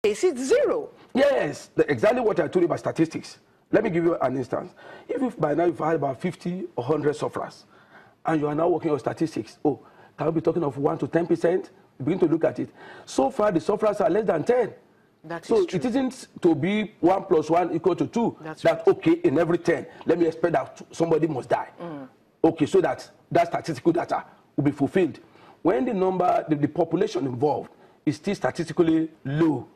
case, it's zero. Yes, exactly what I told you about statistics. Let me give you an instance. If by now you've had about 50 or 100 sufferers, and you are now working on statistics, oh, can we be talking of 1 to 10%? Begin to look at it. So far, the sufferers are less than 10. So it isn't to be 1 plus 1 equal to 2. That's right. Okay, in every 10, let me expect that somebody must die. Okay, so that statistical data will be fulfilled. When the number, the population involved is still statistically low,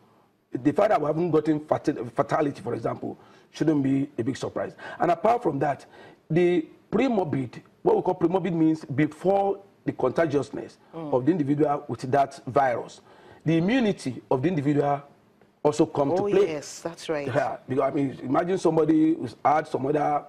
the fact that we haven't gotten fatality, for example, shouldn't be a big surprise. And apart from that, the premorbid, what we call premorbid means before the contagiousness of the individual with that virus, the immunity of the individual also come to play. Oh, yes, that's right. Yeah, because I mean, imagine somebody who's had some other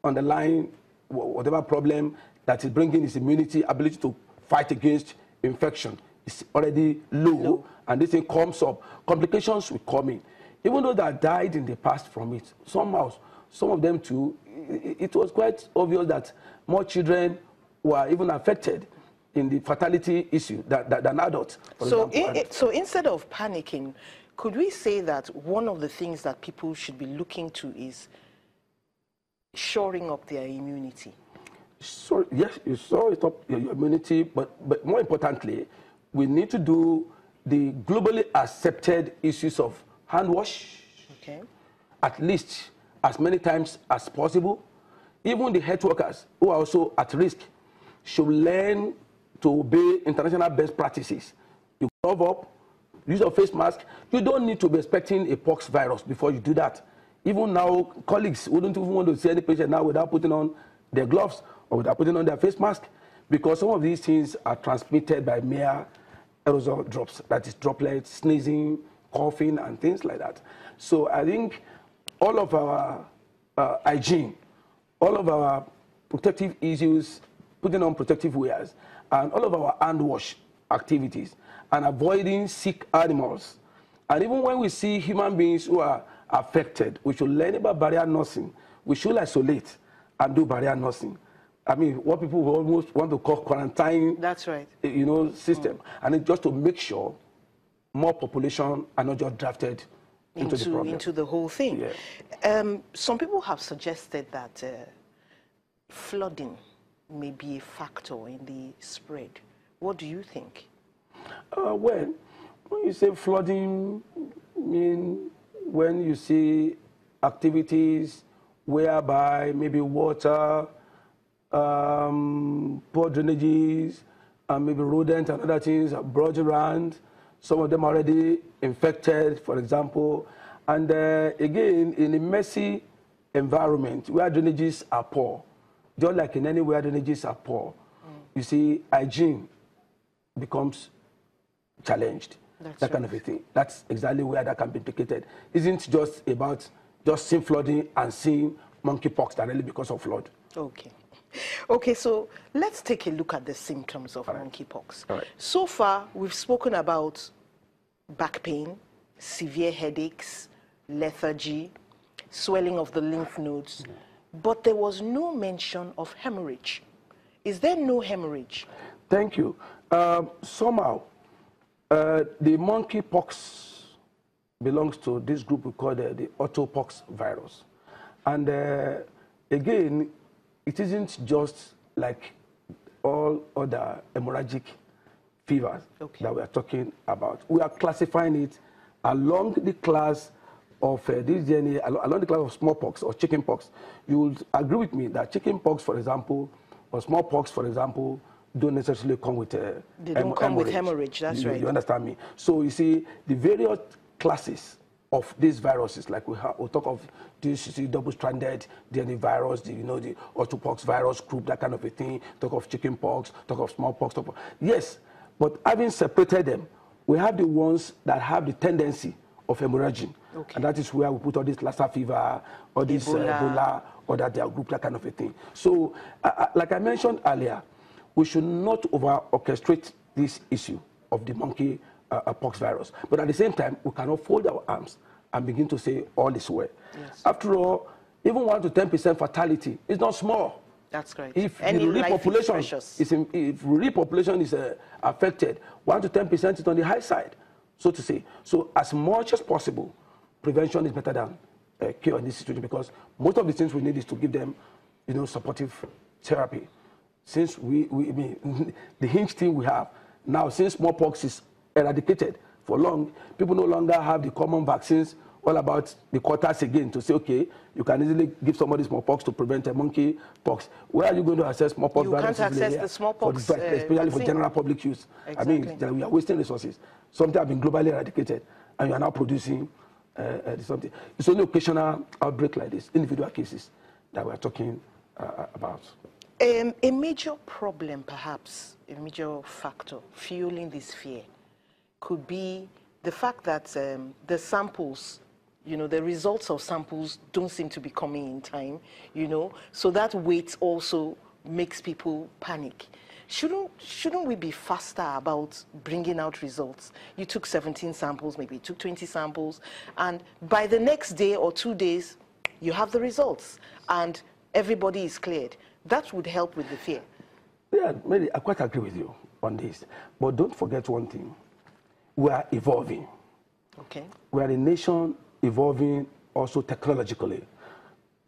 underlying, whatever problem that is bringing his immunity, ability to fight against infection is already low, and this thing comes up. Complications will come in. Even though that died in the past from it, somehow, some of them too, it was quite obvious that more children were even affected in the fatality issue than adults. So instead of panicking, could we say that one of the things that people should be looking to is shoring up their immunity? So, yes, you shore it up your immunity, but more importantly, we need to do the globally accepted issues of hand wash, at least as many times as possible. Even the health workers who are also at risk should learn to obey international best practices. You glove up, use a face mask. You don't need to be expecting a pox virus before you do that. Even now, colleagues wouldn't even want to see any patient now without putting on their gloves or without putting on their face mask, because some of these things are transmitted by mere aerosol drops, that is droplets, sneezing, coughing, and things like that. So I think all of our hygiene, all of our protective issues, putting on protective wears, and all of our hand wash activities, and avoiding sick animals. And even when we see human beings who are affected, we should learn about barrier nursing. We should isolate and do barrier nursing. I mean, what people almost want to call quarantine, that's right, you know, system. And it's just to make sure more population are not just drafted into the problem. Into the whole thing. Yeah. Some people have suggested that flooding may be a factor in the spread. What do you think? Well, when you say flooding, I mean when you see activities whereby maybe water, poor drainages, and maybe rodents and other things are brought around, some of them already infected, for example. And again, in a messy environment where drainages are poor, just like in anywhere drainages are poor, you see hygiene becomes challenged. That kind of a thing. That's exactly where that can be implicated. Isn't just about just seeing flooding and seeing monkeypox directly because of flood. Okay. Okay, so let's take a look at the symptoms of monkeypox. So far, we've spoken about back pain, severe headaches, lethargy, swelling of the lymph nodes, but there was no mention of hemorrhage. Is there no hemorrhage? Thank you. Somehow, the monkeypox belongs to this group we call the autopox virus. And again, it isn't just like all other hemorrhagic fevers that we are talking about. We are classifying it along the class of this DNA, along the class of smallpox or chickenpox. You will agree with me that chickenpox, for example, or smallpox, for example, don't necessarily come with they don't come with hemorrhage, that's right. You understand me? So you see, the various classes of these viruses, like we'll talk of this double-stranded DNA virus, the autopox virus group, that kind of a thing, talk of chickenpox, talk of smallpox, yes, but having separated them, we have the ones that have the tendency of hemorrhaging, and that is where we put all this Lassa fever, or this Ebola, or that they are grouped, that kind of a thing. So, like I mentioned earlier, we should not over-orchestrate this issue of the monkeypox virus. But at the same time, we cannot fold our arms and begin to say all is well. Yes. After all, even 1 to 10% fatality is not small. That's right. If the rural population is affected, 1 to 10% is on the high side. so to say. So as much as possible, prevention is better than cure in this situation, because most of the things we need is to give them, supportive therapy. Since I mean, the hinge thing we have now, since smallpox is eradicated for long, people no longer have the common vaccines all about the quarters again to say, okay, you can easily give somebody smallpox to prevent a monkey pox. Where are you going to access smallpox? You can't access the smallpox especially vaccine. for general public use. Exactly. I mean, we are wasting resources. Something has been globally eradicated, and you are now producing something. It's only occasional outbreak like this, individual cases, that we are talking about. A major problem, perhaps, a major factor fueling this fear could be the fact that the samples, the results of samples don't seem to be coming in time, so that wait also makes people panic. Shouldn't we be faster about bringing out results? You took 17 samples, maybe you took 20 samples, and by the next day or 2 days, you have the results, and everybody is cleared. That would help with the fear. Yeah, Mary, I quite agree with you on this. But don't forget one thing. We are evolving. Okay. We are a nation evolving also technologically.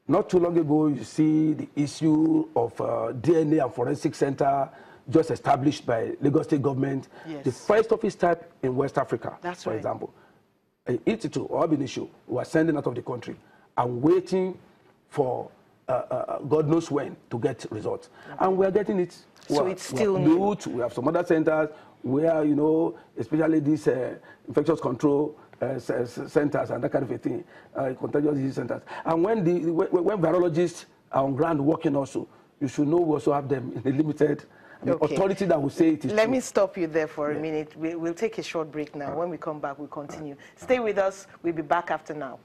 Not too long ago, you see the issue of DNA and Forensic Center just established by Lagos State government. Yes. The first of its type in West Africa, That's for right. example. Pt.2 or ab initio were sending out of the country and waiting for God knows when to get results. Okay. And we are getting it. So it's still new. We have some other centers where, especially these infectious control centers and that kind of a thing, contagious disease centers. And when virologists are on ground working also, you should know we also have them in a limited authority that will say it is Let true. me stop you there for a minute. We'll take a short break now. When we come back, we'll continue. Stay with us. We'll be back after now.